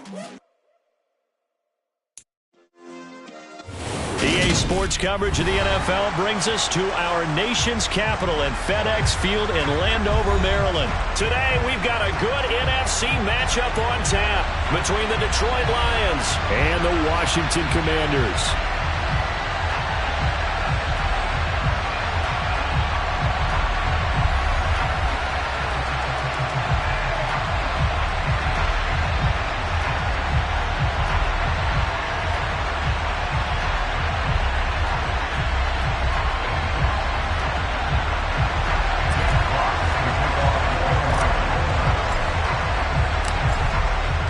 EA Sports coverage of the NFL brings us to our nation's capital at FedEx Field in Landover, Maryland. Today, we've got a good NFC matchup on tap between the Detroit Lions and the Washington Commanders.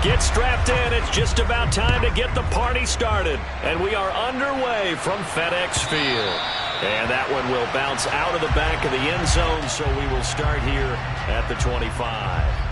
Get strapped in. It's just about time to get the party started. And we are underway from FedEx Field. And that one will bounce out of the back of the end zone, so we will start here at the 25.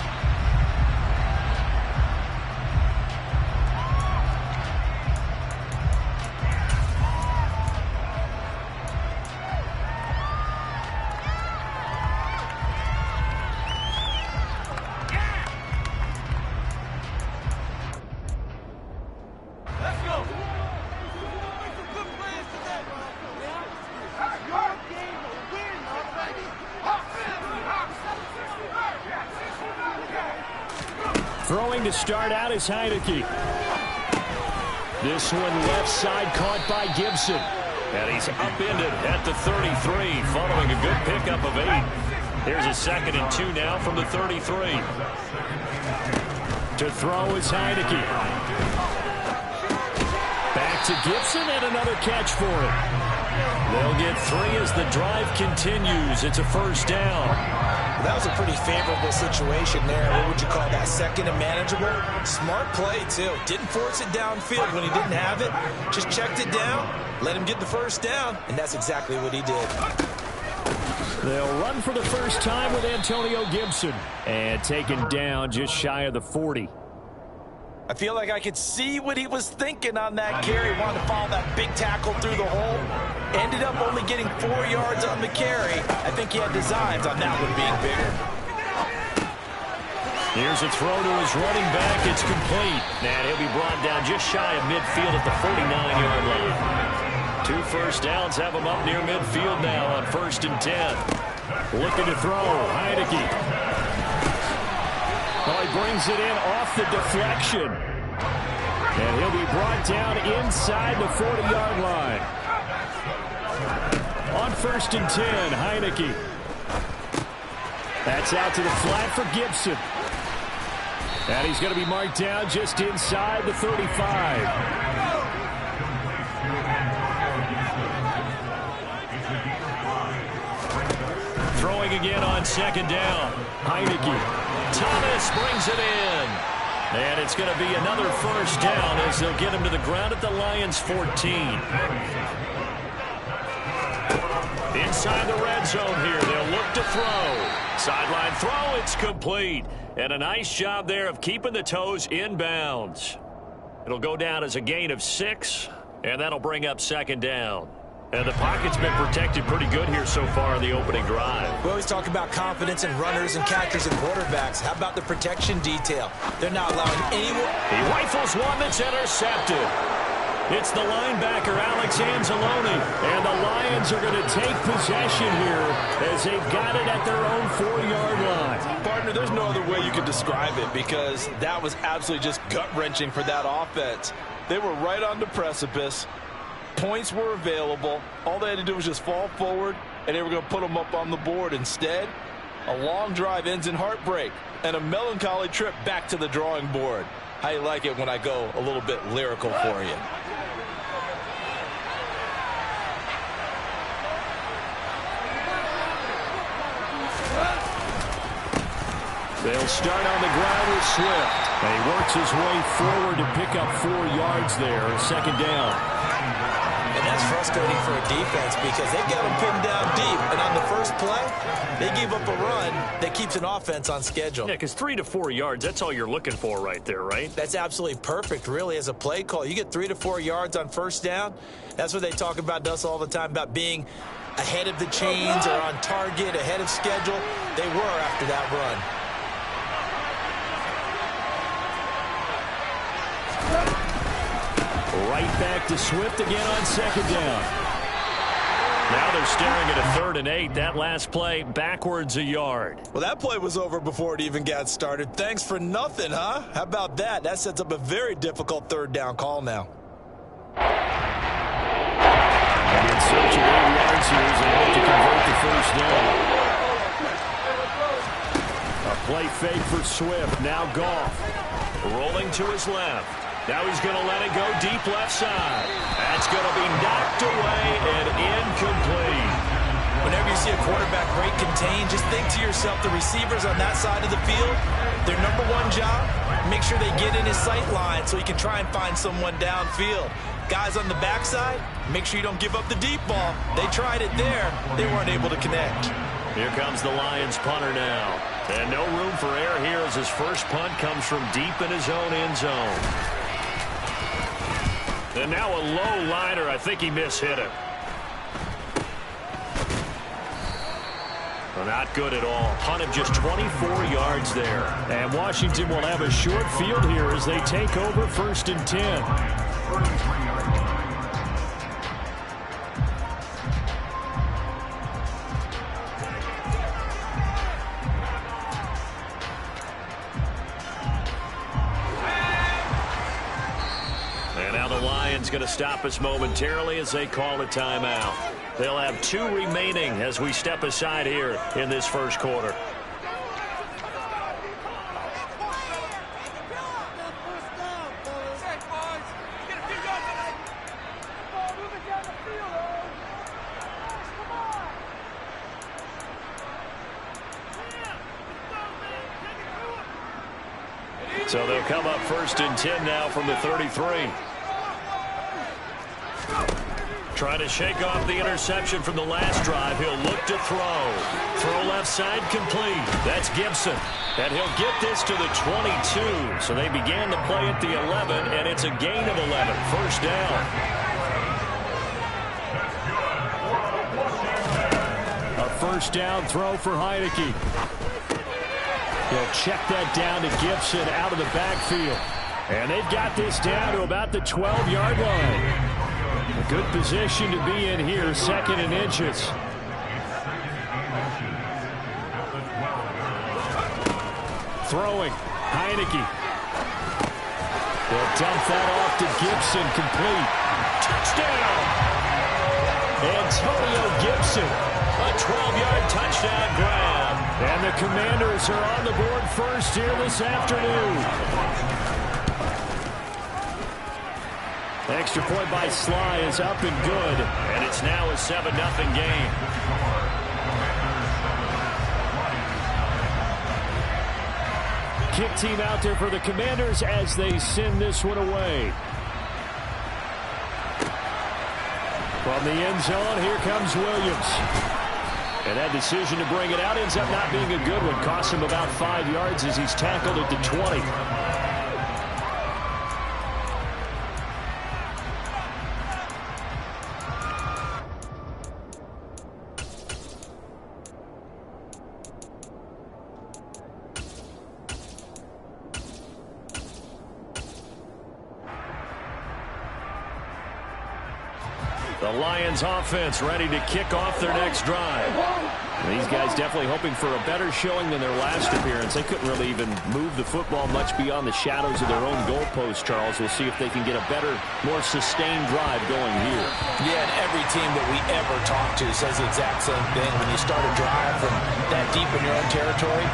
Throwing to start out is Heineke. This one left side caught by Gibson. And he's upended at the 33 following a good pickup of 8. Here's a 2nd and 2 now from the 33. To throw is Heineke. Back to Gibson and another catch for him. They'll get 3 as the drive continues. It's a first down. That was a pretty favorable situation there. What would you call that? 2nd and manageable? Smart play, too. Didn't force it downfield when he didn't have it. Just checked it down, let him get the first down, and that's exactly what he did. They'll run for the first time with Antonio Gibson. And taken down just shy of the 40. I feel like I could see what he was thinking on that carry. Wanted to follow that big tackle through the hole. Ended up only getting 4 yards on the carry. I think he had designs on that one being bigger. Here's a throw to his running back. It's complete. And he'll be brought down just shy of midfield at the 49-yard line. 2 first downs have him up near midfield now on 1st and 10. Looking to throw. Heineke. Well, he brings it in off the deflection. And he'll be brought down inside the 40-yard line. On 1st and 10, Heineke. That's out to the flat for Gibson. And he's going to be marked down just inside the 35. Throwing again on 2nd down. Heineke. Thomas brings it in. And it's going to be another first down as they'll get him to the ground at the Lions' 14. Inside the red zone here. They'll look to throw. Sideline throw. It's complete. And a nice job there of keeping the toes in bounds. It'll go down as a gain of 6. And that'll bring up 2nd down. And the pocket's been protected pretty good here so far in the opening drive. We always talk about confidence in runners and catchers and quarterbacks. How about the protection detail? They're not allowing anyone. He rifles one that's intercepted. It's the linebacker, Alex Anzalone. And the Lions are going to take possession here as they've got it at their own 4-yard line. Partner, there's no other way you could describe it because that was absolutely just gut-wrenching for that offense. They were right on the precipice. Points were available. All they had to do was just fall forward, and they were going to put them up on the board. Instead, a long drive ends in heartbreak and a melancholy trip back to the drawing board. How you like it when I go a little bit lyrical for you? They'll start on the ground with Swift. And he works his way forward to pick up 4 yards there, 2nd down. And that's frustrating for a defense because they've got them pinned down deep. And on the first play, they gave up a run that keeps an offense on schedule. Yeah, because 3 to 4 yards, that's all you're looking for right there, right? That's absolutely perfect, really, as a play call. You get 3 to 4 yards on 1st down. That's what they talk about to us all the time, about being ahead of the chains or on target, ahead of schedule. They were after that run. Right back to Swift again on second down. Now they're staring at a 3rd and 8. That last play backwards a yard. Well, that play was over before it even got started. Thanks for nothing, huh? How about that? That sets up a very difficult 3rd down call now. And in search of 8 yards here as they hope to convert the first down. A play fake for Swift. Now Goff rolling to his left. Now he's going to let it go deep left side. That's going to be knocked away and incomplete. Whenever you see a quarterback break contain, just think to yourself, the receivers on that side of the field, their number one job, make sure they get in his sight line so he can try and find someone downfield. Guys on the backside, make sure you don't give up the deep ball. They tried it there. They weren't able to connect. Here comes the Lions punter now. And no room for error here as his first punt comes from deep in his own end zone. And now a low liner. I think he mishit it. Well, not good at all. Punt of just 24 yards there. And Washington will have a short field here as they take over 1st and 10. Going to stop us momentarily as they call a timeout. They'll have 2 remaining as we step aside here in this first quarter. So they'll come up 1st and 10 now from the 33. Trying to shake off the interception from the last drive. He'll look to throw. Throw left side complete. That's Gibson. And he'll get this to the 22. So they began the play at the 11, and it's a gain of 11. First down. A first down throw for Heineke. He'll check that down to Gibson out of the backfield. And they've got this down to about the 12-yard line. A good position to be in here, 2nd and inches. Throwing, Heineke. They'll dump that off to Gibson, complete. Touchdown! Antonio Gibson, a 12-yard touchdown grab. And the Commanders are on the board first here this afternoon. Extra point by Sly is up and good, and it's now a 7-0 game. Kick team out there for the Commanders as they send this one away. From the end zone, here comes Williams. And that decision to bring it out ends up not being a good one. Costs him about 5 yards as he's tackled at the 20. The Lions offense ready to kick off their next drive. These guys definitely hoping for a better showing than their last appearance. They couldn't really even move the football much beyond the shadows of their own goalpost, Charles. We'll see if they can get a better, more sustained drive going here. Yeah, and every team that we ever talk to says the exact same thing. When you start a drive from that deep in your own territory,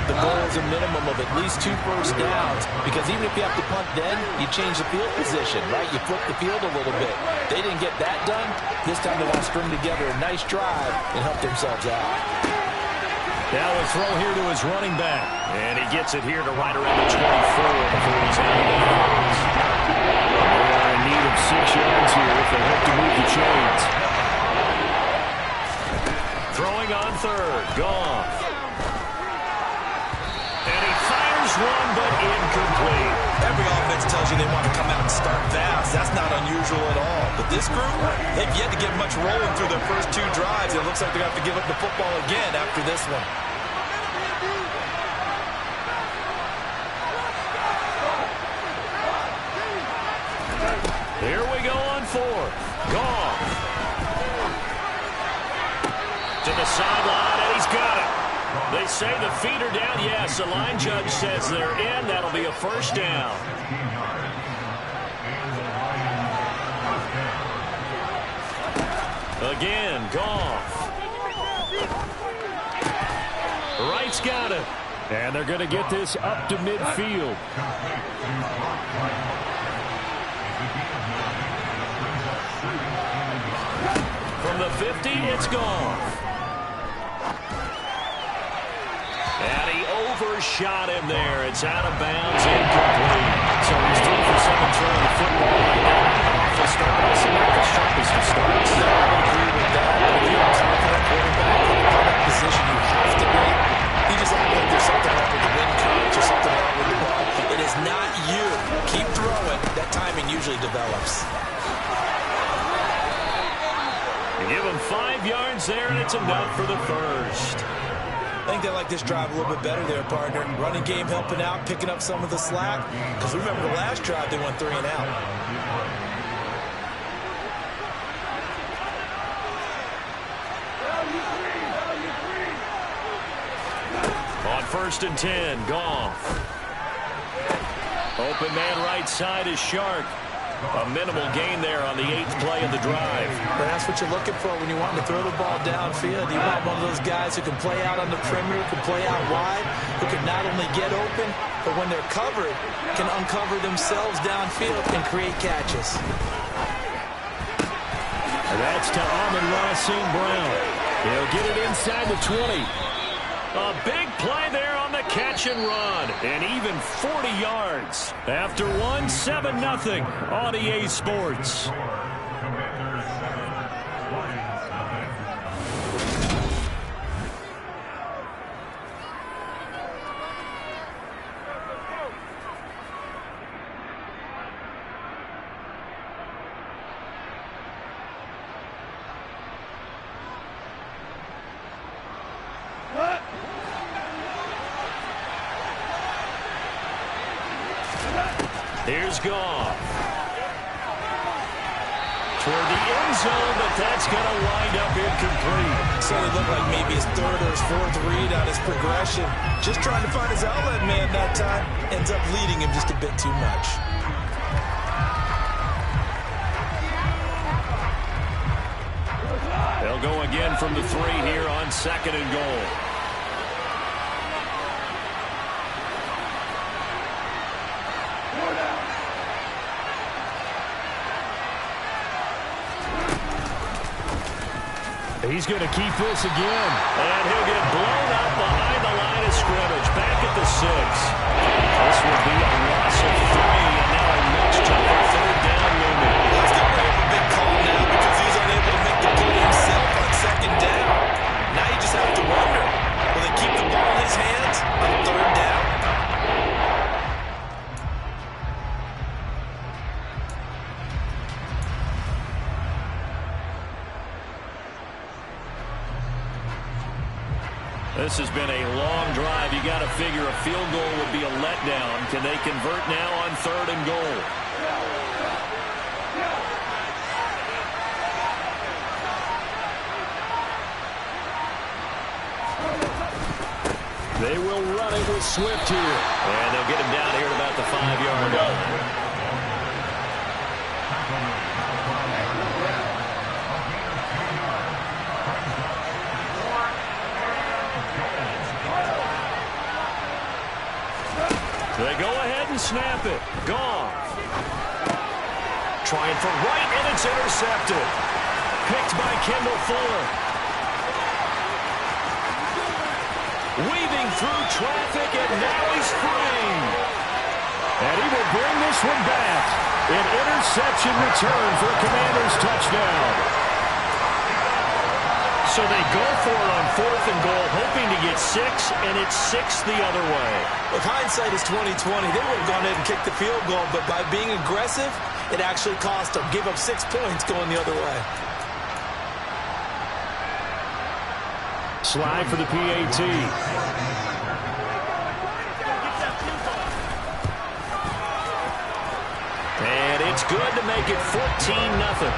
the goal is a minimum of at least 2 first downs, because even if you have to punt then, you change the field position, right? You flip the field a little bit. They didn't get that done. This time they want to string together a nice drive and help themselves out. Now a throw here to his running back. And he gets it here to right around the 24 before he's out of bounds. They are in need of 6 yards here if they hope to move the chains. Throwing on 3rd. Gone. And he fires one, but incomplete. Every offense tells you they want to come out and start fast. That's not unusual at all. But this group, they've yet to get much rolling through their first 2 drives. It looks like they're going to have to give up the football again after this one. Here They say the feet are down. Yes, the line judge says they're in. That'll be a first down. Again, Goff. Wright's got it. And they're going to get this up to midfield. From the 50, it's Goff. And he overshot him there. It's out of bounds, incomplete. So he's through for 7 throwing the football right now. Off the start, I see not the sharpest of starts. I agree with that. If you're a confident quarterback in that position, you have to be. You just act like there's something wrong with the wind currents or something wrong with the ball. It is not you. Keep throwing. That timing usually develops. You give him 5 yards there, and it's enough for the first. I think they like this drive a little bit better there, partner. Running game helping out, picking up some of the slack. Because remember the last drive, they went 3 and out. On 1st and 10, Goff. Open man right side is Shark. A minimal gain there on the 8th play of the drive. But that's what you're looking for when you want to throw the ball downfield. You want one of those guys who can play out on the perimeter, can play out wide, who can not only get open, but when they're covered, can uncover themselves downfield and create catches. And that's to Amon-Ra St. Brown. He'll get it inside the 20. A big play there on the catch and run. And even 40 yards. After one, 7-0 on EA Sports. Here's Goff. Toward the end zone, but that's going to wind up incomplete. Certainly looked like maybe his 3rd or his 4th read on his progression. Just trying to find his outlet man that time. Ends up leading him just a bit too much. They'll go again from the 3 here on 2nd and goal. He's going to keep this again. And he'll get blown up behind the line of scrimmage. Back at the 6. This will be a loss of 3. And now a much tougher 3rd down looming. Let's get ready for a big call now because he's unable to make the play himself on 2nd down. Now you just have to wonder, will they keep the ball in his hands on 3rd down? This has been a long drive. You got to figure a field goal would be a letdown. Can they convert now on 3rd and goal? They will run it with Swift here. And they'll get him down here at about the 5-yard line. They go ahead and snap it. Goff. Trying for Wright, and it's intercepted. Picked by Kendall Fuller. Weaving through traffic, and now he's free. And he will bring this one back. An interception return for a Commanders touchdown. So they go for it on 4th and goal, hoping to get 6, and it's 6 the other way. If hindsight is 20/20, they would have gone ahead and kicked the field goal, but by being aggressive, it actually cost them. Give up 6 points going the other way. Slide for the PAT. And it's good to make it 14-0.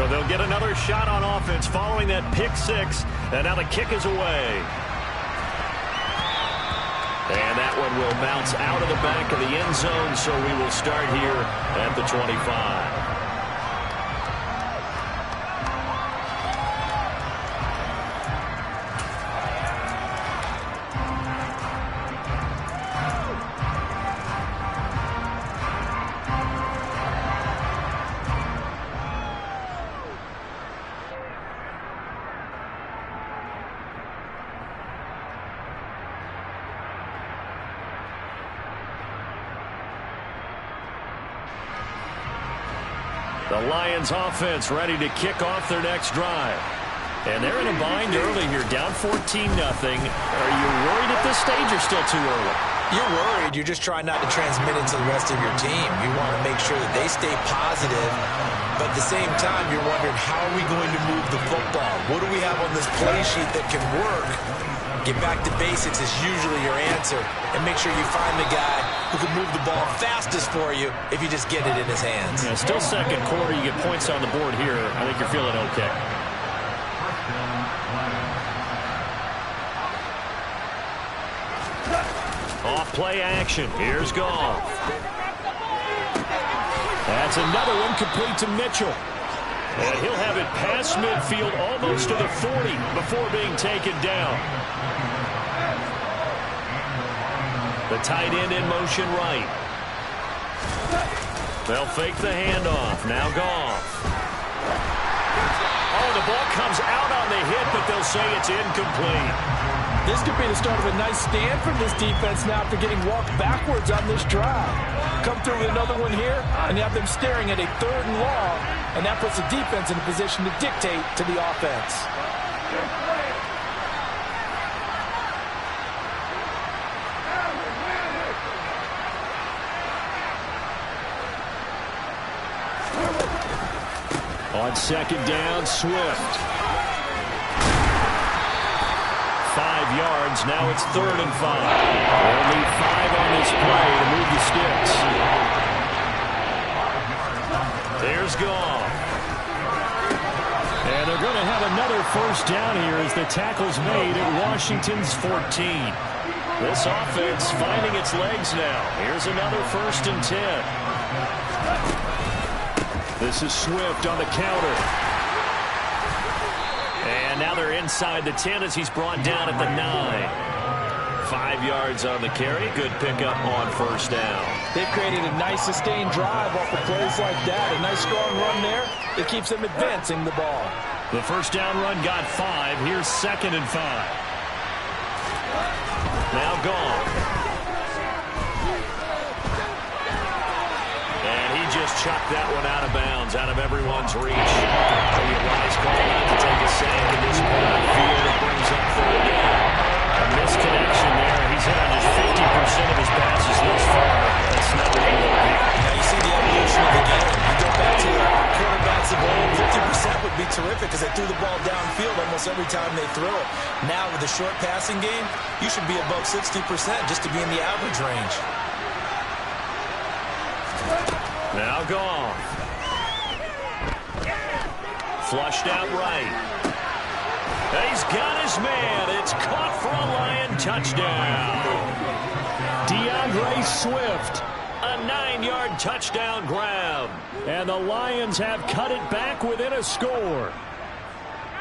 So they'll get another shot on offense following that pick six. And now the kick is away. And that one will bounce out of the back of the end zone. So we will start here at the 25. The Lions offense ready to kick off their next drive. And they're in a bind early here, down 14-0. Are you worried at this stage or still too early? You're worried. You're just trying not to transmit it to the rest of your team. You want to make sure that they stay positive. But at the same time, you're wondering, how are we going to move the football? What do we have on this play sheet that can work? Get back to basics is usually your answer. And make sure you find the guy who can move the ball fastest for you if you just get it in his hands. Yeah, still second quarter. You get points on the board here. I think you're feeling okay. Off play action. Here's Goff. That's another one complete to Mitchell. And he'll have it past midfield almost to the 40 before being taken down. The tight end in motion right. They'll fake the handoff. Now Goff. Oh, the ball comes out on the hit, but they'll say it's incomplete. This could be the start of a nice stand from this defense now after getting walked backwards on this drive. Come through with another one here, and you have them staring at a 3rd and long, and that puts the defense in a position to dictate to the offense. On second down, Swift. 5 yards. Now it's 3rd and 5. Only 5 on this play to move the sticks. There's Goff. And they're going to have another first down here as the tackle's made at Washington's 14. This offense finding its legs now. Here's another 1st and 10. This is Swift on the counter. And now they're inside the 10 as he's brought down at the 9. 5 yards on the carry. Good pickup on first down. They've created a nice sustained drive off of plays like that. A nice strong run there. It keeps them advancing the ball. The first down run got 5. Here's 2nd and 5. Now Goff. Just chucked that one out of bounds, out of everyone's reach. The wise call not to take a sack in this part of the field. It brings up 3rd down. A misconnection there. He's hit on just 50% of his passes thus far. That's not what he will be. Now you see the evolution of the game. You go back to the quarterbacks of old. 50% would be terrific because they threw the ball downfield almost every time they threw it. Now with the short passing game, you should be above 60% just to be in the average range. Now Goff. Flushed out right. He's got his man. It's caught for a Lion touchdown. DeAndre Swift. A 9-yard touchdown grab. And the Lions have cut it back within a score.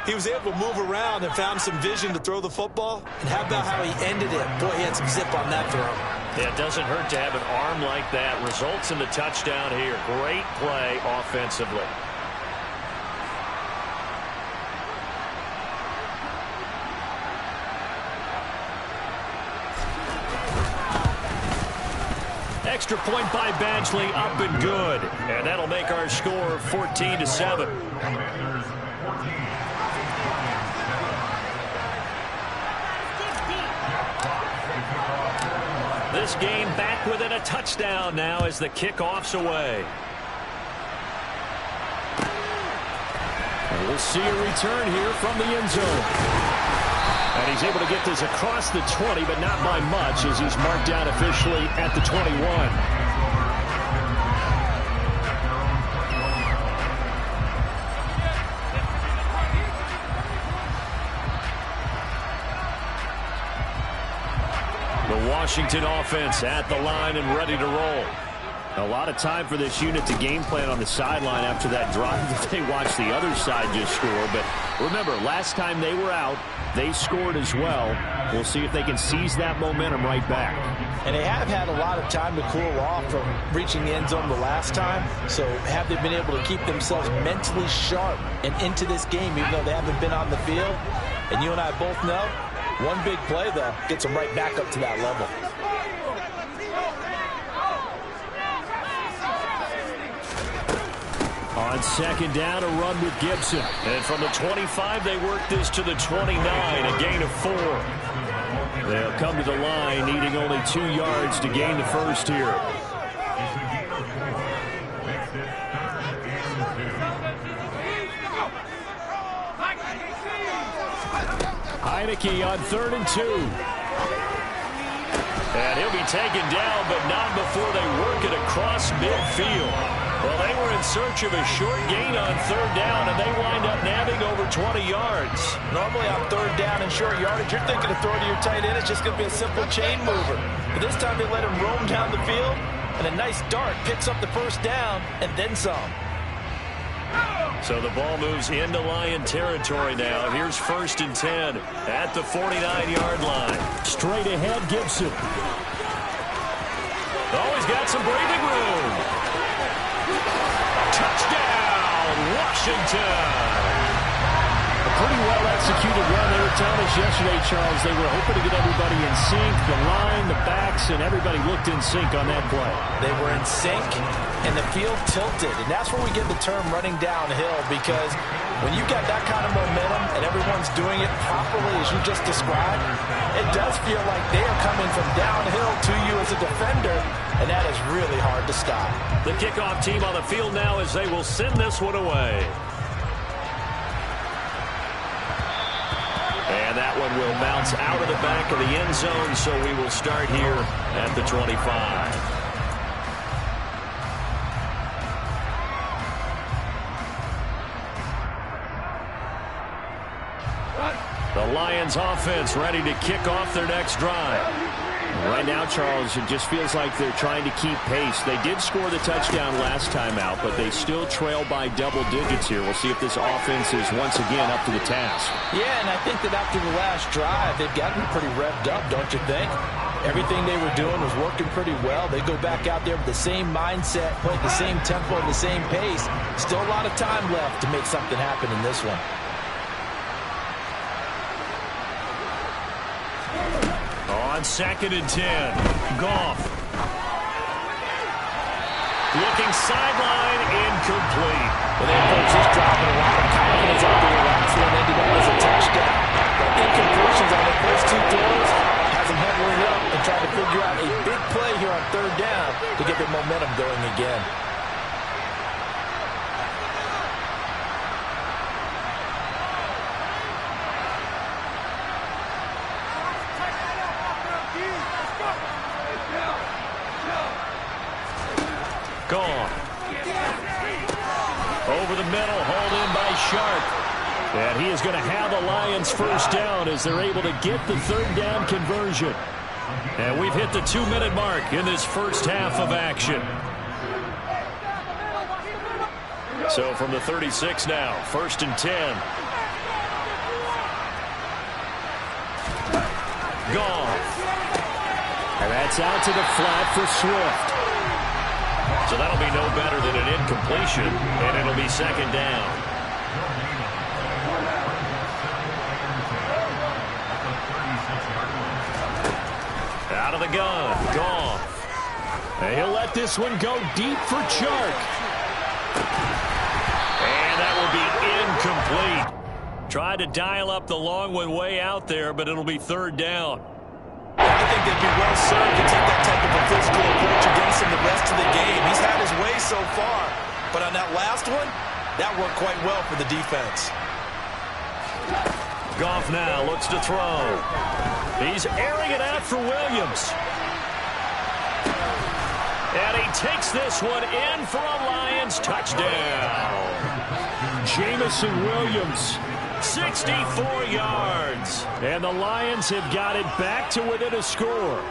He was able to move around and found some vision to throw the football. And how about how he ended it? Boy, he had some zip on that throw. Yeah, it doesn't hurt to have an arm like that. Results in the touchdown here. Great play offensively. Extra point by Badgley, up and good. And that'll make our score 14-7. This game back within a touchdown now as the kickoff's away. And we'll see a return here from the end zone. And he's able to get this across the 20, but not by much as he's marked down officially at the 21. The Washington offense at the line and ready to roll. A lot of time for this unit to game plan on the sideline after that drive that they watched the other side just score. But remember, last time they were out, they scored as well. We'll see if they can seize that momentum right back. And they have had a lot of time to cool off from reaching the end zone the last time. So have they been able to keep themselves mentally sharp and into this game, even though they haven't been on the field? And you and I both know, one big play, though, gets them right back up to that level. On second down, a run with Gibson. And from the 25, they work this to the 29, a gain of 4. They'll come to the line, needing only 2 yards to gain the first here. Heineke on 3rd and 2. And he'll be taken down, but not before they work it across midfield. Well, they were in search of a short gain on 3rd down, and they wind up nabbing over 20 yards. Normally on 3rd down and short yardage, you're thinking of throwing to your tight end. It's just going to be a simple chain mover. But this time they let him roam down the field, and a nice dart picks up the first down and then some. So the ball moves into Lion territory now. Here's 1st and 10 at the 49-yard line. Straight ahead, Gibson. Oh, he's got some breathing room. Touchdown, Washington. A pretty well-executed run. They were telling us yesterday, Charles, they were hoping to get everybody in sync. The line, the backs, and everybody looked in sync on that play. They were in sync, and the field tilted. And that's where we get the term running downhill, because when you've got that kind of momentum and everyone's doing it properly as you just described, it does feel like they are coming from downhill to you as a defender, and that is really hard to stop. The kickoff team on the field now as they will send this one away. And that one will bounce out of the back of the end zone, so we will start here at the 25. The Lions offense ready to kick off their next drive. Right now, Charles, it just feels like they're trying to keep pace. They did score the touchdown last time out, but they still trail by double digits here. We'll see if this offense is once again up to the task. Yeah, and I think that after the last drive, they've gotten pretty revved up, don't you think? Everything they were doing was working pretty well. They go back out there with the same mindset, play at the same tempo, and the same pace. Still a lot of time left to make something happen in this one. On 2nd and 10, Goff. Looking sideline, incomplete. Well, they approach this drive with a lot of confidence after the last one ended up as a touchdown. But incompletions on the first 2 throws has them huddling up and trying to figure out a big play here on 3rd down to get their momentum going again. Gone. Over the middle, hauled in by Sharp. And he is going to have the Lions first down as they're able to get the 3rd down conversion. And we've hit the 2-minute mark in this first half of action. So from the 36 now, 1st and 10. Gone. And that's out to the flat for Swift. So that'll be no better than an incompletion, and it'll be 2nd down. Out of the gun, Goff. And he'll let this one go deep for Chark. And that will be incomplete. Tried to dial up the long one way out there, but it'll be 3rd down. I think they'd be well served to take that type of a physical approach against him the rest of the game. He's had his way so far, but on that last one, that worked quite well for the defense. Goff now looks to throw. He's airing it out for Williams. And he takes this one in for a Lions touchdown. Jamison Williams 64 yards. And the Lions have got it back to within a score.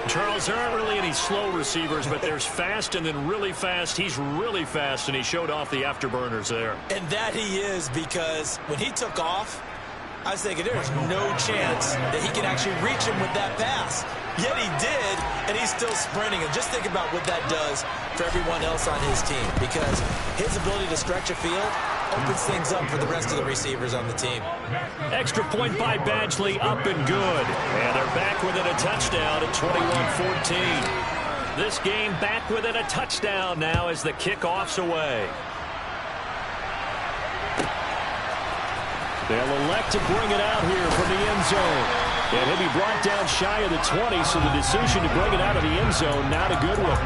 Charles, there aren't really any slow receivers, but there's fast and then really fast. He's really fast, and he showed off the afterburners there. And that he is, because when he took off, I was thinking there's no chance that he can actually reach him with that pass. Yet he did, and he's still sprinting. And just think about what that does for everyone else on his team, because his ability to stretch a field opens things up for the rest of the receivers on the team. Extra point by Badgley, up and good. And they're back within a touchdown at 21-14. This game back within a touchdown now as the kickoff's away. They'll elect to bring it out here from the end zone. And he'll be brought down shy of the 20, so the decision to bring it out of the end zone, not a good one.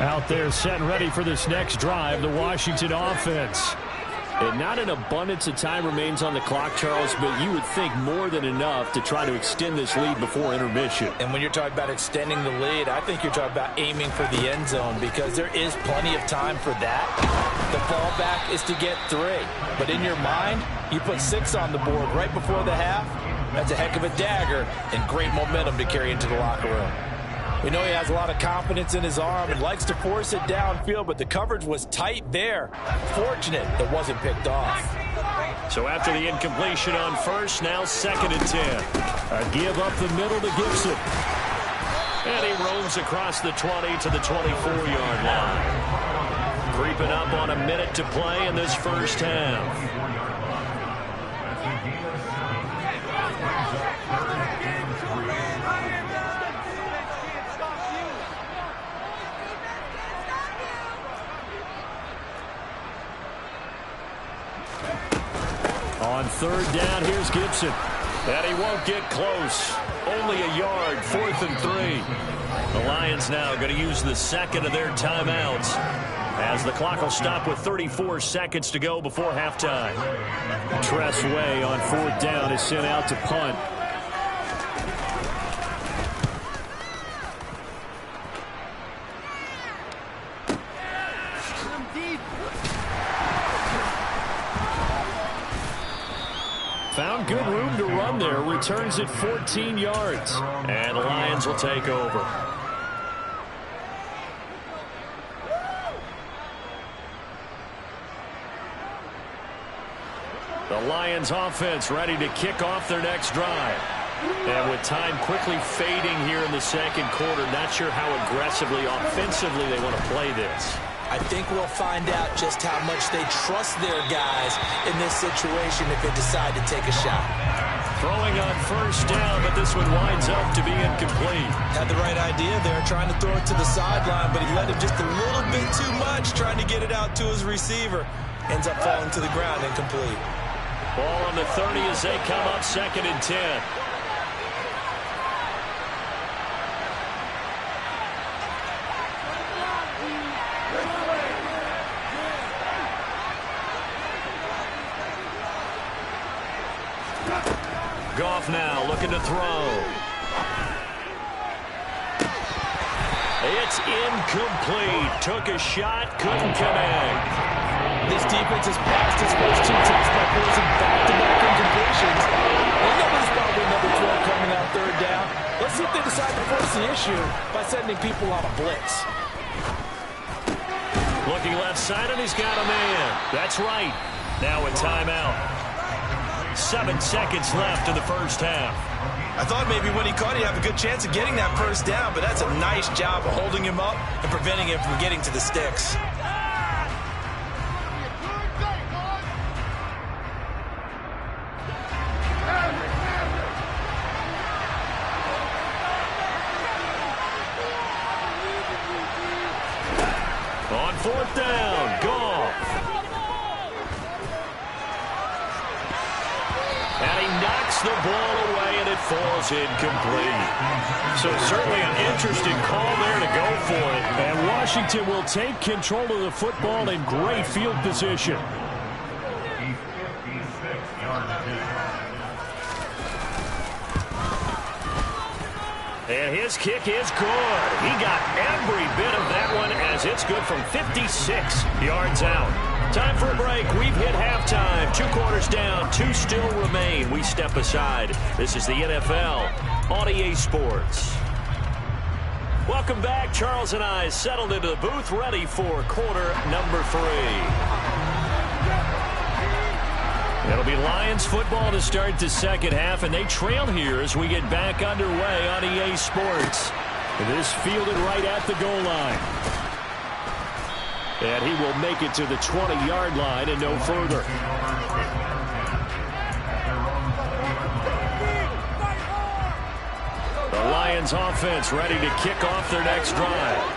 Out there set and ready for this next drive, the Washington offense. And not an abundance of time remains on the clock, Charles, but you would think more than enough to try to extend this lead before intermission. And when you're talking about extending the lead, I think you're talking about aiming for the end zone, because there is plenty of time for that. The fallback is to get 3. But in your mind, you put 6 on the board right before the half. That's a heck of a dagger and great momentum to carry into the locker room. We know he has a lot of confidence in his arm and likes to force it downfield, but the coverage was tight there. Fortunate it wasn't picked off. So after the incompletion on first, now 2nd and 10. A give up the middle to Gibson. And he roams across the 20 to the 24-yard line. Creeping up on a minute to play in this first half. On 3rd down, here's Gibson. And he won't get close. Only a yard, 4th and 3. The Lions now going to use the 2nd of their timeouts, as the clock will stop with 34 seconds to go before halftime. Tress Way on 4th down is sent out to punt. Found good room to run there. Returns it 14 yards. And the Lions will take over. The Lions offense ready to kick off their next drive. And with time quickly fading here in the 2nd quarter, not sure how aggressively, offensively they want to play this. I think we'll find out just how much they trust their guys in this situation if they decide to take a shot. Throwing on 1st down, but this one winds up to be incomplete. Had the right idea there, trying to throw it to the sideline, but he let him just a little bit too much, trying to get it out to his receiver. Ends up falling to the ground, incomplete. Ball on the 30 as they come up 2nd and 10. Goff now looking to throw. It's incomplete. Took a shot, couldn't connect. This defense has passed its first 2 tests by forcing back-to-back incompletions. They know there's probably another 12 coming out 3rd down. Let's see if they decide to force the issue by sending people on a blitz. Looking left side, and he's got a man. That's right. Now a timeout. 7 seconds left in the first half. I thought maybe when he caught it, he'd have a good chance of getting that first down, but that's a nice job of holding him up and preventing him from getting to the sticks. On 4th down, Goff. And he knocks the ball away, and it falls incomplete. So certainly an interesting call there to go for it. And Washington will take control of the football in great field position. And his kick is good. He got every bit of that one as it's good from 56 yards out. Time for a break. We've hit halftime. 2 quarters down. 2 still remain. We step aside. This is the NFL on EA Sports. Welcome back. Charles and I settled into the booth, ready for quarter number 3. It'll be Lions football to start the second half, and they trail here as we get back underway on EA Sports. This fielded right at the goal line. And he will make it to the 20-yard line and no further. The Lions offense ready to kick off their next drive.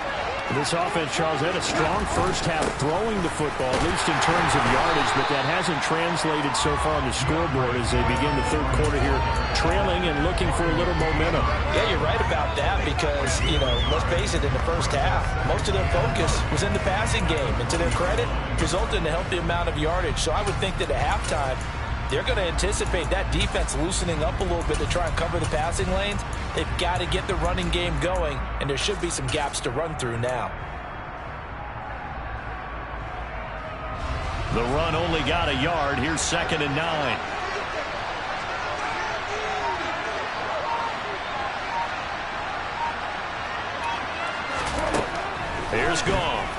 This offense, Charles, had a strong first half throwing the football, at least in terms of yardage, but that hasn't translated so far on the scoreboard as they begin the third quarter here, trailing and looking for a little momentum. Yeah, you're right about that because, let's face it, in the first half, most of their focus was in the passing game. And to their credit, resulted in a healthy amount of yardage. So I would think that at halftime, they're going to anticipate that defense loosening up a little bit to try and cover the passing lanes. They've got to get the running game going, and there should be some gaps to run through now. The run only got a yard. Here's 2nd and 9. Here's Goff.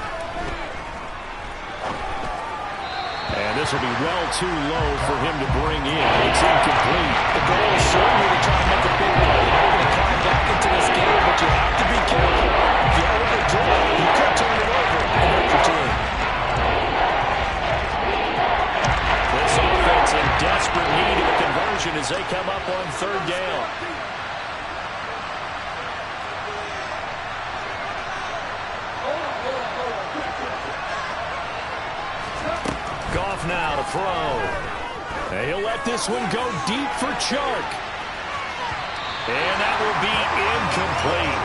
And this will be well too low for him to bring in. It's incomplete. The goal is certainly to try and make a big play. They're going to climb back into this game, but you have to be careful. If you overdo it, you could turn it over and hurt your team. This offense in desperate need of a conversion as they come up on 3rd down. Goff now to throw. And he'll let this one go deep for Chark. And that will be incomplete.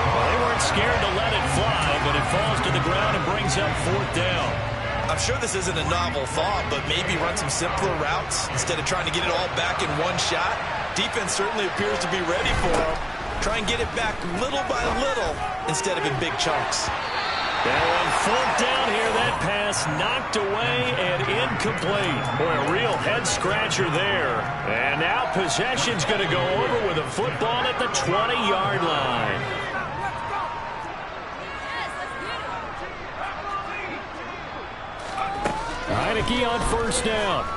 Well, they weren't scared to let it fly, but it falls to the ground and brings up 4th down. I'm sure this isn't a novel thought, but maybe run some simpler routes instead of trying to get it all back in one shot. Defense certainly appears to be ready for them. Try and get it back little by little instead of in big chunks. Now on 4th down here, that pass knocked away and incomplete. Boy, a real head-scratcher there. And now possession's going to go over with a football at the 20-yard line. Heineke on 1st down.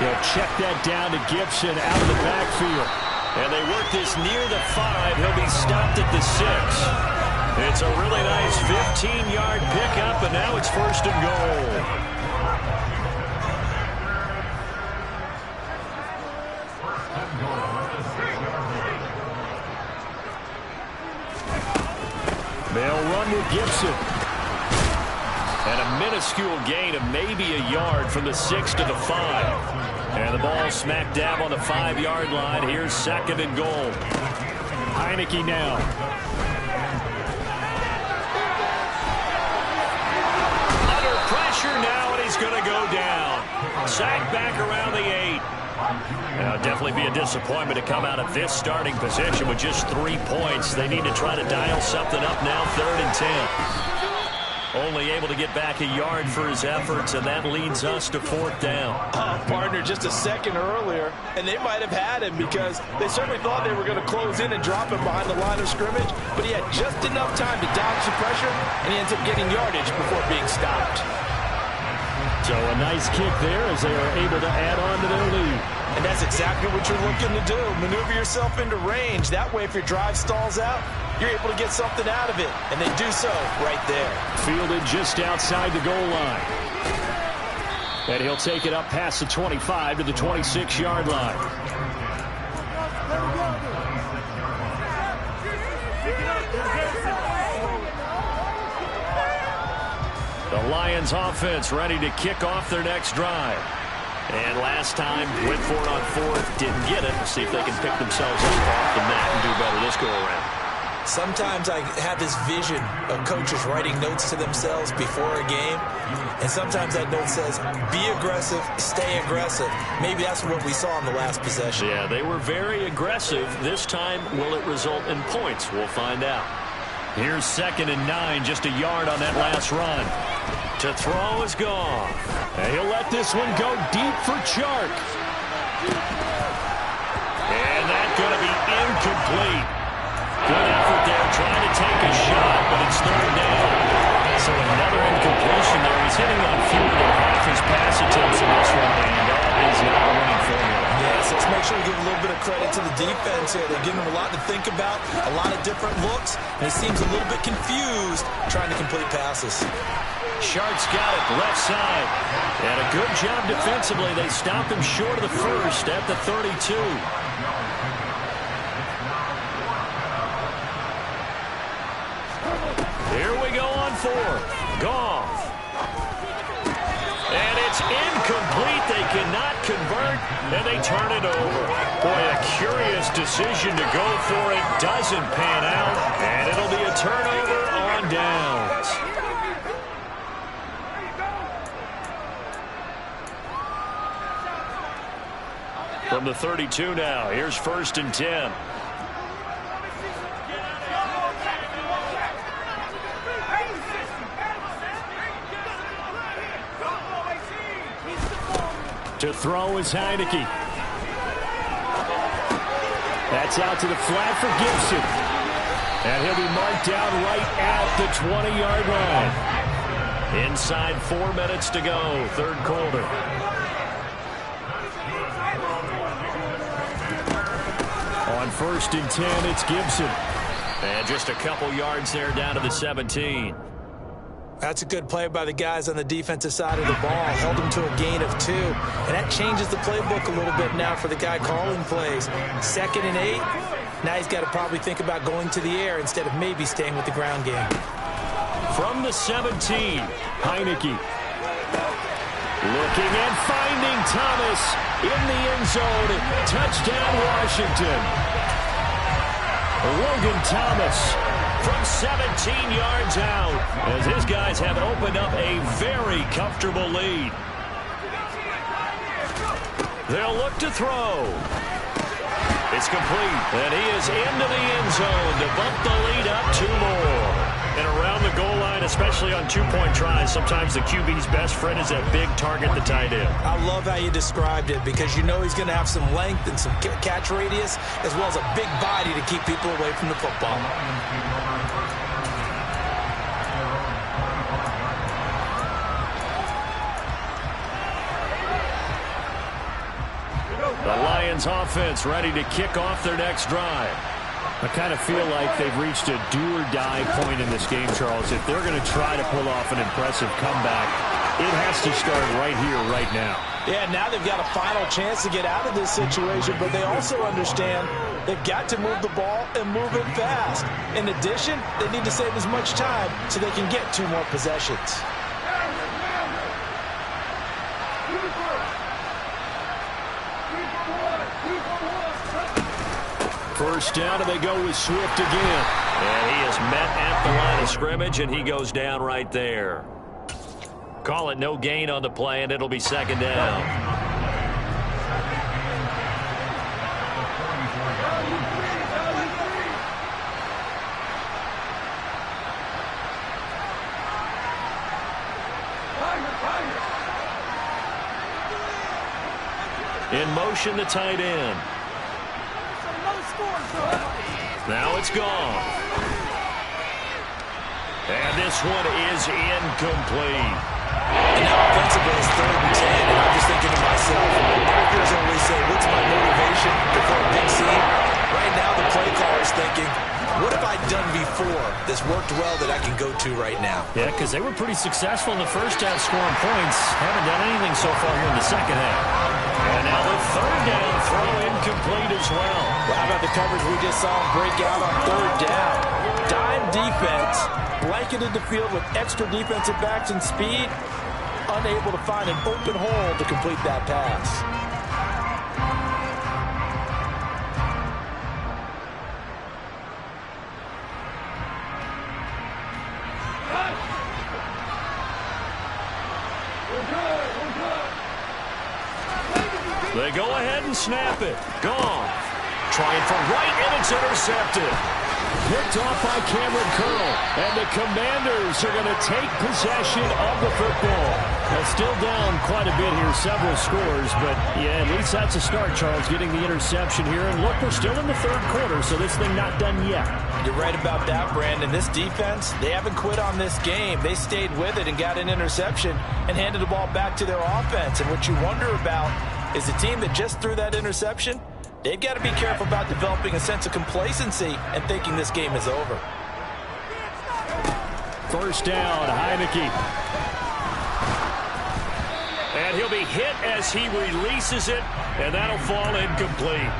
He'll check that down to Gibson out of the backfield. And they work this near the 5. He'll be stopped at the 6. It's a really nice 15-yard pickup, and now it's 1st and goal. They'll run with Gibson. And a minuscule gain of maybe a yard from the 6 to the 5. And the ball smack dab on the 5-yard line. Here's 2nd and goal. Heineke now. Now, and he's going to go down. Sacked back around the 8. Now, definitely be a disappointment to come out of this starting position with just 3 points. They need to try to dial something up now, 3rd and 10. Only able to get back a yard for his efforts, and that leads us to 4th down. Partner, just a second earlier, and they might have had him because they certainly thought they were going to close in and drop him behind the line of scrimmage, but he had just enough time to dodge the pressure, and he ends up getting yardage before being stopped. So a nice kick there as they are able to add on to their lead. And that's exactly what you're looking to do. Maneuver yourself into range. That way, if your drive stalls out, you're able to get something out of it. And they do so right there. Fielded just outside the goal line. And he'll take it up past the 25 to the 26-yard line. The Lions offense ready to kick off their next drive. And last time, went for it on 4th, didn't get it. We'll see if they can pick themselves up off the mat and do better this go around. Sometimes I have this vision of coaches writing notes to themselves before a game, and sometimes that note says, be aggressive, stay aggressive. Maybe that's what we saw in the last possession. Yeah, they were very aggressive. This time, will it result in points? We'll find out. Here's 2nd and 9, just a yard on that last run. To throw is gone. And he'll let this one go deep for Chark. And that's going to be incomplete. Good effort there, trying to take a shot, but it's 3rd down. So another incompletion there. He's hitting on fewer than half his pass attempts in this one, and that is not a winning formula. Yes, let's make sure we give a little bit of credit to the defense here. They're giving him a lot to think about, a lot of different looks, and he seems a little bit confused trying to complete passes. Shark's got it, left side. And a good job defensively. They stopped him short of the first at the 32. Here we go on 4th. Goff. And it's incomplete. They cannot convert, and they turn it over. Boy, a curious decision to go for it. Doesn't pan out, and it'll be a turnover on downs. From the 32 now, here's 1st and 10. To throw is Heineke. That's out to the flat for Gibson. And he'll be marked down right at the 20-yard line. Inside 4 minutes to go, 3rd quarter. On 1st and 10, it's Gibson. And just a couple yards there down to the 17. That's a good play by the guys on the defensive side of the ball. Held him to a gain of 2. And that changes the playbook a little bit now for the guy calling plays. 2nd and 8. Now he's got to probably think about going to the air instead of maybe staying with the ground game. From the 17, Heineke. Looking and finding Thomas in the end zone. Touchdown, Washington. Logan Thomas from 17 yards out as his guys have opened up a very comfortable lead. They'll look to throw. It's complete, and he is into the end zone to bump the lead up 2 more. And around the goal line, especially on 2-point tries, sometimes the QB's best friend is that big target, the tight end. I love how you described it because you know he's going to have some length and some catch radius as well as a big body to keep people away from the football. The Lions offense ready to kick off their next drive. I kind of feel like they've reached a do-or-die point in this game, Charles. If they're going to try to pull off an impressive comeback, it has to start right here, right now. Yeah, now they've got a final chance to get out of this situation, but they also understand they've got to move the ball and move it fast. In addition, they need to save as much time so they can get 2 more possessions. First down, and they go with Swift again. And he is met at the line of scrimmage, and he goes down right there. Call it no gain on the play, and it'll be 2nd down. In motion, the tight end. Now it's gone. And this one is incomplete. And now offensively it's 3rd and 10, and I'm just thinking to myself, actors always say, what's my motivation before a big scene? Right now the play caller's thinking, what have I done before that's worked well that I can go to right now? Yeah, because they were pretty successful in the first half scoring points. Haven't done anything so far here in the second half. And now the 3rd down throw incomplete as well. Well, how about the coverage we just saw him break out on 3rd down? Dime defense, blanketed the field with extra defensive backs and speed, unable to find an open hole to complete that pass. They go ahead and snap it. Gone. Trying for right, and it's intercepted. Picked off by Cameron Curl. And the Commanders are going to take possession of the football. They're still down quite a bit here, several scores. But, yeah, at least that's a start, Charles, getting the interception here. And, look, we're still in the third quarter, so this thing not done yet. You're right about that, Brandon. This defense, they haven't quit on this game. They stayed with it and got an interception and handed the ball back to their offense. And what you wonder about is the team that just threw that interception, they've got to be careful about developing a sense of complacency and thinking this game is over. First down, Heineke. And he'll be hit as he releases it, and that'll fall incomplete.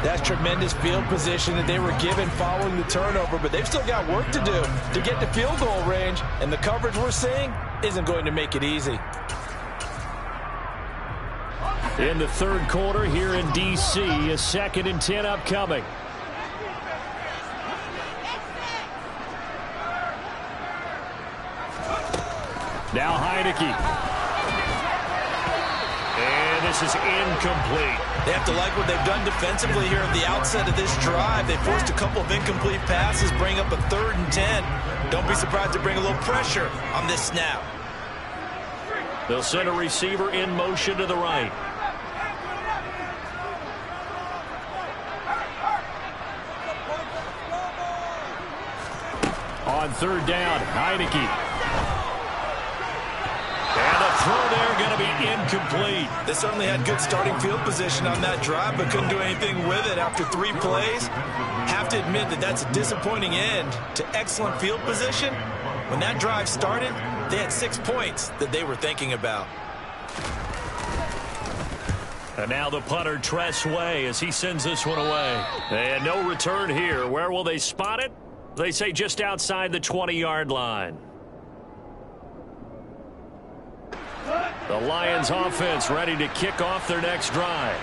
That's tremendous field position that they were given following the turnover, but they've still got work to do to get to field goal range, and the coverage we're seeing isn't going to make it easy. In the third quarter here in D.C., a 2nd and 10 upcoming. Now Heineke. And this is incomplete. They have to like what they've done defensively here at the outset of this drive. They forced a couple of incomplete passes, bring up a 3rd and 10. Don't be surprised to bring a little pressure on this snap. They'll send a receiver in motion to the right. On 3rd down, Heineke. And the throw there going to be incomplete. They certainly had good starting field position on that drive, but couldn't do anything with it after 3 plays. Have to admit that that's a disappointing end to excellent field position. When that drive started, they had 6 points that they were thinking about. And now the punter, Tress Way, as he sends this one away. And no return here. Where will they spot it? They say just outside the 20-yard line. The Lions offense ready to kick off their next drive.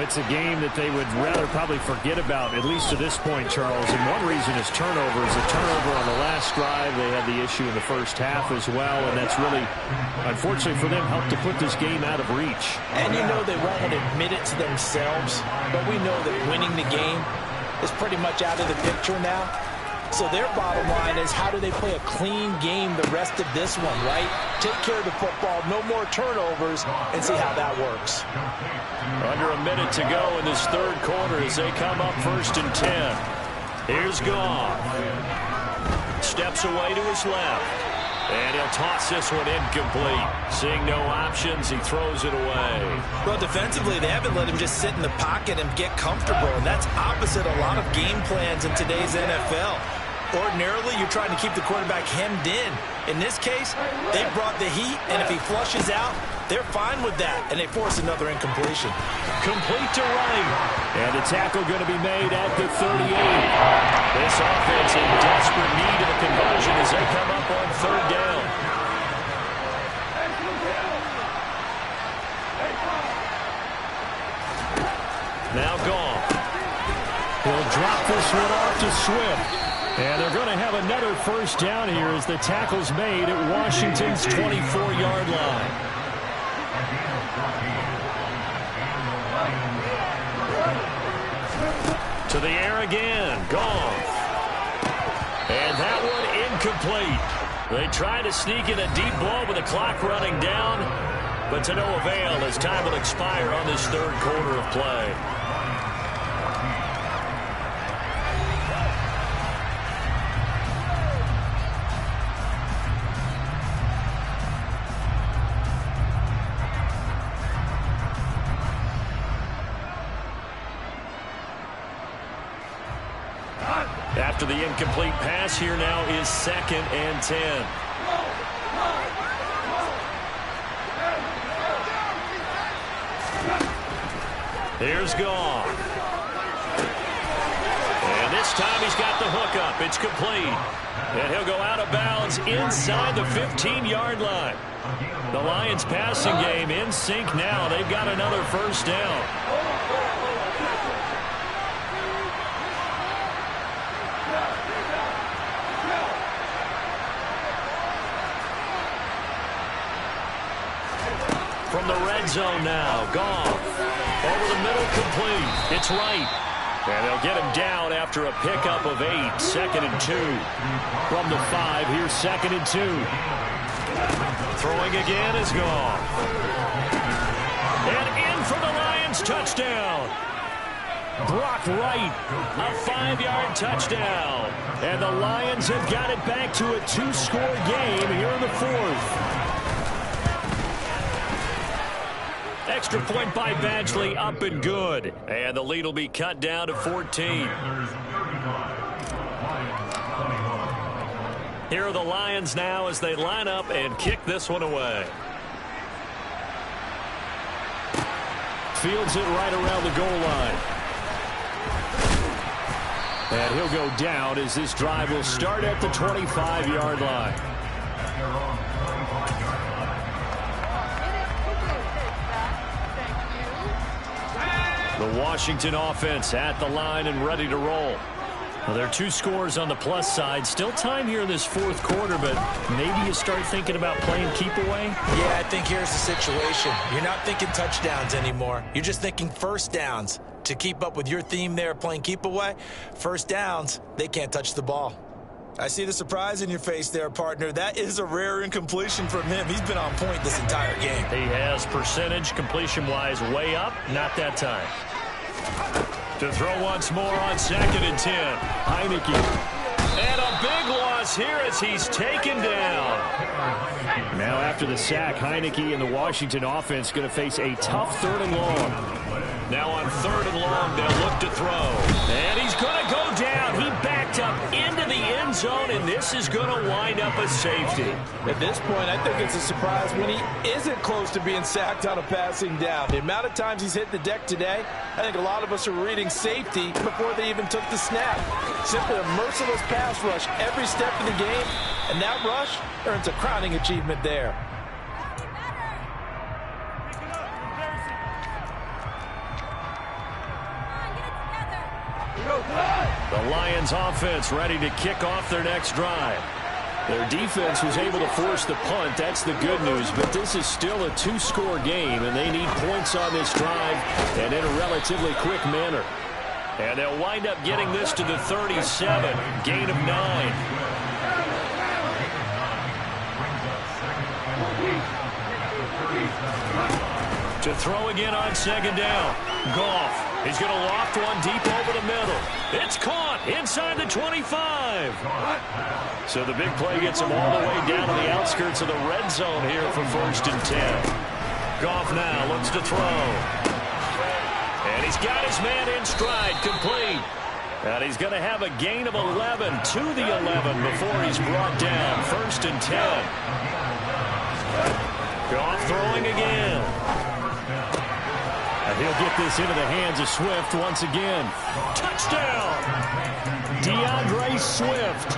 It's a game that they would rather probably forget about, at least to this point, Charles. And one reason is turnovers. A turnover on the last drive. They had the issue in the first half as well, and that's really, unfortunately for them, helped to put this game out of reach. And you know they won't admit it to themselves, but we know that winning the game is pretty much out of the picture now. So their bottom line is, how do they play a clean game the rest of this one, right? Take care of the football, no more turnovers, and see how that works. Under a minute to go in this third quarter as they come up 1st and 10. Here's Goff. Steps away to his left. And he'll toss this one incomplete. Seeing no options, he throws it away. Well, defensively, they haven't let him just sit in the pocket and get comfortable, and that's opposite a lot of game plans in today's NFL. Ordinarily, you're trying to keep the quarterback hemmed in. In this case, they brought the heat, and if he flushes out, they're fine with that, and they force another incompletion. Complete to right. And a tackle going to be made at the 38. This offense in desperate need of a conversion as they come up on 3rd down. Now Goff. He'll drop this one off to Swift. And they're going to have another 1st down here as the tackle's made at Washington's 24-yard line. To the air again. Goff. And that one incomplete. They try to sneak in a deep ball with the clock running down, but to no avail as time will expire on this third quarter of play. After the incomplete pass, here now is 2nd and 10. Here's Goff. And this time he's got the hook up. It's complete. And he'll go out of bounds inside the 15-yard line. The Lions passing game in sync now. They've got another 1st down. From the red zone now, Goff. Over the middle, complete. It's right. And they'll get him down after a pickup of 8. 2nd and 2. From the 5, here's 2nd and 2. Throwing again is gone. And in for the Lions touchdown. Brock Wright, a 5-yard touchdown. And the Lions have got it back to a 2-score game here in the 4th. Extra point by Badgley, up and good. And the lead will be cut down to 14. Here are the Lions now as they line up and kick this one away. Fields it right around the goal line. And he'll go down as this drive will start at the 25-yard line. The Washington offense at the line and ready to roll. Well, there are 2 scores on the plus side. Still time here in this 4th quarter, but maybe you start thinking about playing keep away? Yeah, I think here's the situation. You're not thinking touchdowns anymore. You're just thinking first downs. To keep up with your theme there, playing keep away, first downs, they can't touch the ball. I see the surprise in your face there, partner. That is a rare incompletion from him. He's been on point this entire game. He has percentage completion-wise way up. Not that time. To throw once more on 2nd and 10. Heineke. And a big loss here as he's taken down. Now after the sack, Heineke and the Washington offense going to face a tough 3rd and long. Now on 3rd and long, they'll look to throw. And he's going to go down. He backed up into the end zone, and this is going to wind up a safety. At this point, I think it's a surprise when he isn't close to being sacked on a passing down. The amount of times he's hit the deck today, I think a lot of us are reading safety before they even took the snap. Simply a merciless pass rush every step of the game, and that rush earns a crowning achievement there. The Lions offense ready to kick off their next drive. Their defense was able to force the punt. That's the good news. But this is still a 2-score game, and they need points on this drive and in a relatively quick manner. And they'll wind up getting this to the 37. Gain of 9. To throw again on 2nd down. Goff. He's going to loft one deep over the middle. It's caught inside the 25. So the big play gets him all the way down to the outskirts of the red zone here for 1st and 10. Goff now looks to throw. And he's got his man in stride, complete. And he's going to have a gain of 11 to the 11 before he's brought down. 1st and 10. Goff throwing again. And he'll get this into the hands of Swift once again. Touchdown! DeAndre Swift,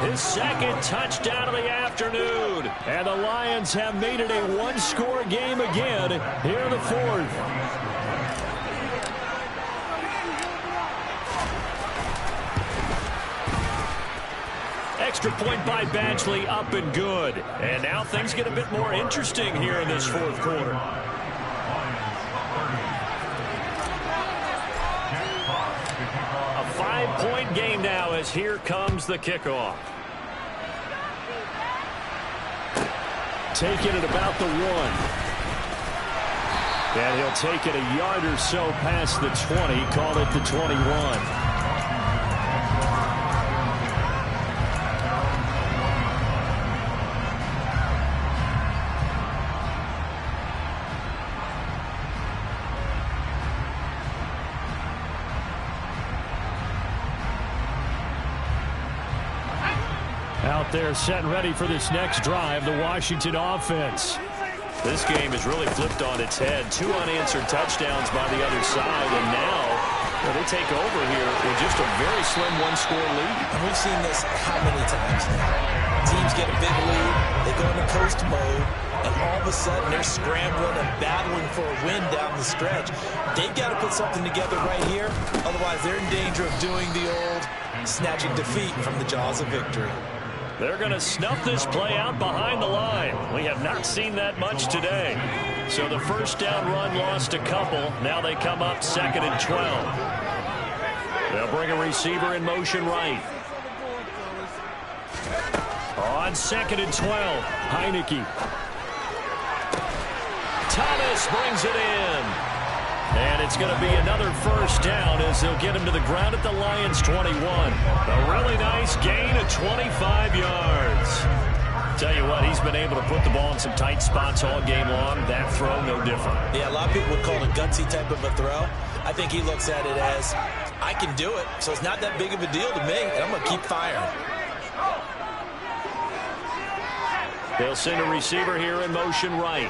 his 2nd touchdown of the afternoon. And the Lions have made it a 1-score game again here in the 4th. Extra point by Badgley, up and good. And now things get a bit more interesting here in this 4th quarter. A 5-point game now as here comes the kickoff. Take it at about the 1. And he'll take it a yard or so past the 20, call it the 21. Out there set and ready for this next drive, the Washington offense. This game has really flipped on its head. 2 unanswered touchdowns by the other side, and now they take over here with just a very slim 1-score lead. And we've seen this how many times now? Teams get a big lead, they go into coast mode, and all of a sudden they're scrambling and battling for a win down the stretch. They've got to put something together right here, otherwise they're in danger of doing the old snatching defeat from the jaws of victory. They're going to snuff this play out behind the line. We have not seen that much today. So the first down run lost a couple. Now they come up 2nd and 12. They'll bring a receiver in motion right. On 2nd and 12, Heineke. Thomas brings it in. And it's going to be another first down as they'll get him to the ground at the Lions' 21. A really nice gain of 25 yards. Tell you what, he's been able to put the ball in some tight spots all game long. That throw, no different. Yeah, a lot of people would call it a gutsy type of a throw. I think he looks at it as, I can do it, so it's not that big of a deal to me, and I'm going to keep firing. They'll send a receiver here in motion right.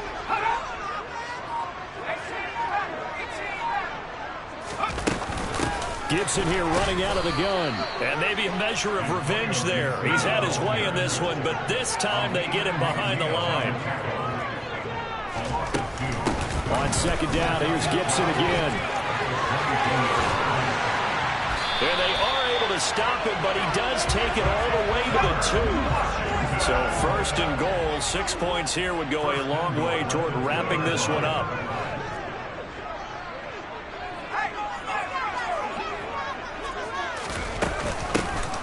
Gibson here running out of the gun. And maybe a measure of revenge there. He's had his way in this one, but this time they get him behind the line. On 2nd down, here's Gibson again. And they are able to stop him, but he does take it all the way to the 2. So 1st and goal, 6 points here would go a long way toward wrapping this one up.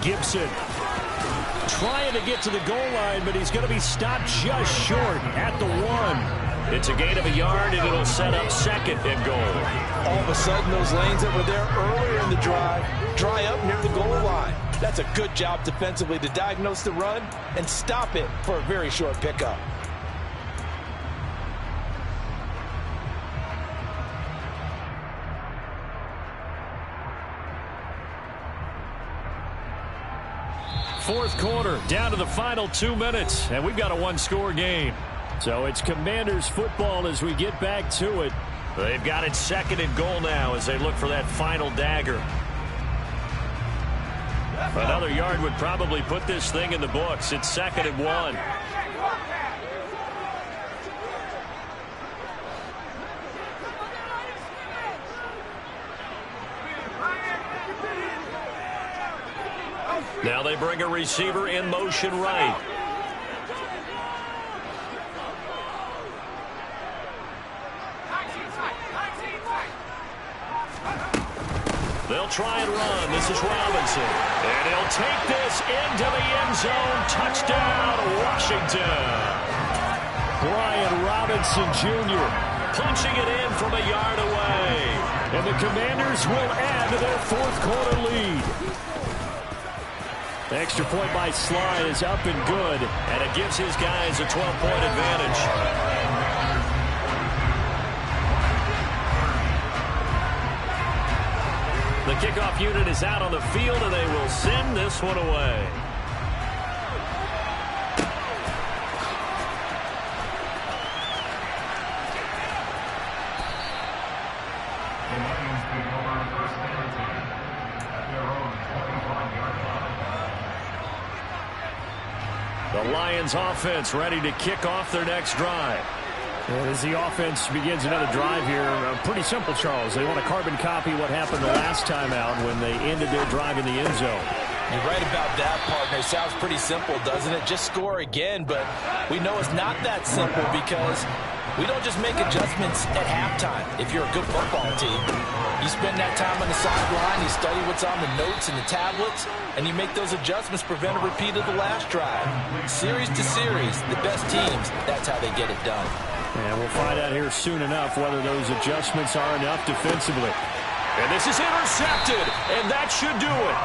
Gibson trying to get to the goal line, but he's going to be stopped just short at the 1. It's a gain of a yard, and it'll set up 2nd and goal. All of a sudden, those lanes that were there earlier in the drive dry up near the goal line. That's a good job defensively to diagnose the run and stop it for a very short pickup. Fourth quarter, down to the final 2 minutes, and we've got a one-score game. So it's Commanders football as we get back to it. They've got it 2nd and goal now as they look for that final dagger. Another yard would probably put this thing in the books. It's 2nd and 1. Now they bring a receiver in motion right. They'll try and run. This is Robinson. And he'll take this into the end zone. Touchdown, Washington. Brian Robinson Jr. punching it in from a yard away. And the Commanders will add to their 4th quarter lead. The extra point by Sly is up and good, and it gives his guys a 12-point advantage. The kickoff unit is out on the field, and they will send this one away. The Lions offense ready to kick off their next drive. As the offense begins another drive here, pretty simple, Charles. They want to carbon copy what happened the last time out when they ended their drive in the end zone. You're right about that, partner. Sounds pretty simple, doesn't it? Just score again, but we know it's not that simple because we don't just make adjustments at halftime. If you're a good football team, you spend that time on the sideline, you study what's on the notes and the tablets, and you make those adjustments, prevent a repeat of the last drive. Series to series, the best teams, that's how they get it done. And we'll find out here soon enough whether those adjustments are enough defensively. And this is intercepted, and that should do it.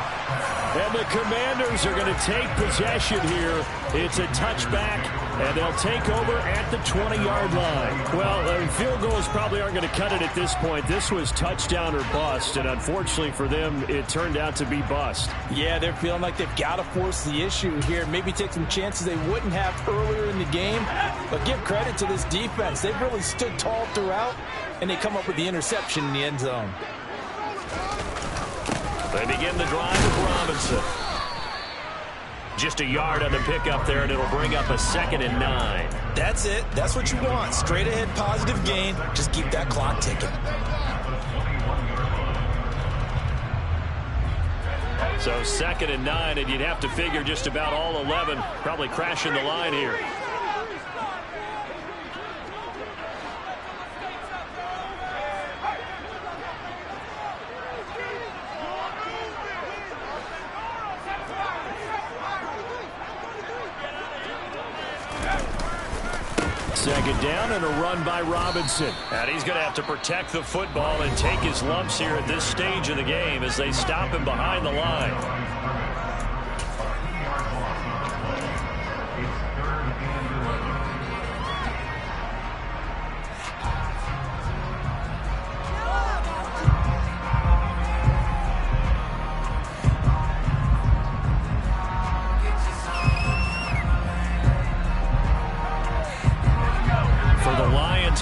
And the Commanders are going to take possession here. It's a touchback, and they'll take over at the 20-yard line. Well, field goals probably aren't going to cut it at this point. This was touchdown or bust, and unfortunately for them, it turned out to be bust. Yeah, they're feeling like they've got to force the issue here. Maybe take some chances they wouldn't have earlier in the game. But give credit to this defense. They've really stood tall throughout, and they come up with the interception in the end zone. They begin the drive with Robinson. Just a yard on the pickup there, and it'll bring up a 2nd and 9. That's it. That's what you want. Straight ahead positive gain. Just keep that clock ticking. So 2nd and 9, and you'd have to figure just about all 11 probably crashing the line here. second down and a run by Robinson. And he's going to have to protect the football and take his lumps here at this stage of the game as they stop him behind the line.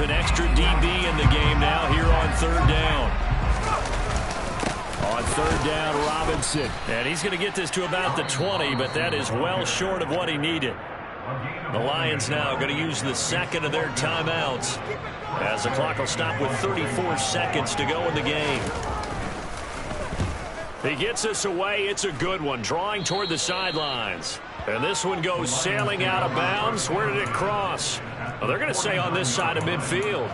An extra DB in the game now here on third down. On third down, Robinson. And he's going to get this to about the 20, but that is well short of what he needed. The Lions now going to use the second of their timeouts as the clock will stop with 34 seconds to go in the game. He gets us away. It's a good one, drawing toward the sidelines. And this one goes sailing out of bounds. Where did it cross? Well, they're going to say on this side of midfield.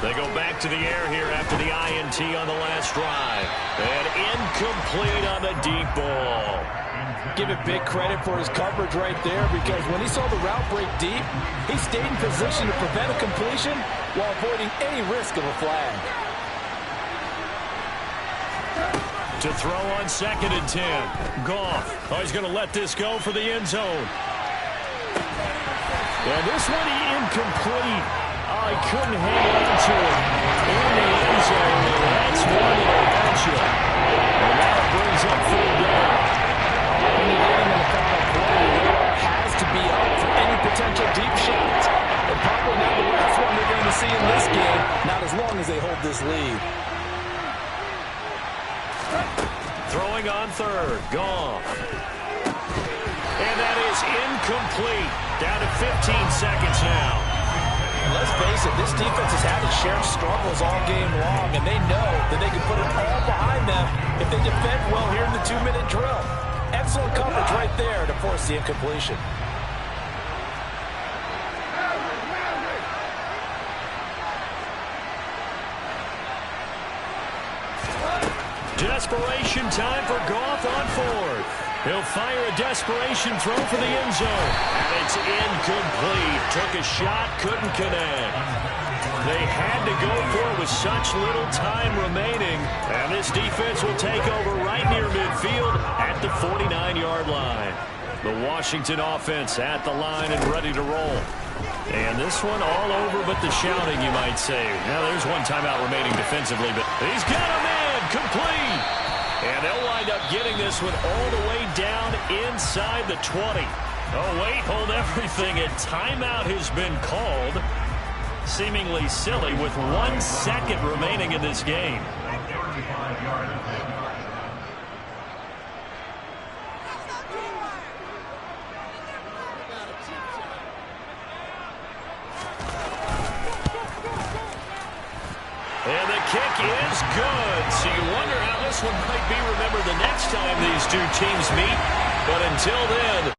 They go back to the air here after the INT on the last drive. And incomplete on the deep ball. Give it big credit for his coverage right there, because when he saw the route break deep, he stayed in position to prevent a completion while avoiding any risk of a flag. To throw on 2nd and 10. Goff. Oh, he's going to let this go for the end zone. And this one incomplete. Oh, he couldn't hang on to it. In the end zone. That's one that'll hurt you. And that brings up 4th down. When you get him in the final play, the radar has to be up for any potential deep shots. And probably not the last one they're going to see in this game, not as long as they hold this lead. Throwing on 3rd. Goff. And that is incomplete. Down to 15 seconds now. And let's face it, this defense has had its share of struggles all game long, and they know that they can put it all behind them if they defend well here in the 2-minute drill. Excellent coverage right there to force the incompletion. Desperation time for Goff on 4th. He'll fire a desperation throw for the end zone. And it's incomplete. Took a shot, couldn't connect. They had to go for it with such little time remaining. And this defense will take over right near midfield at the 49-yard line. The Washington offense at the line and ready to roll. And this one all over but the shouting, you might say. Now there's one timeout remaining defensively, but he's got a man. Complete. And they'll wind up getting this one all the way down inside the 20. Oh, wait, hold everything. A timeout has been called. Seemingly silly with 1 second remaining in this game. And the kick is good. So you wonder how this one might be remembered the next time these two teams meet. But until then,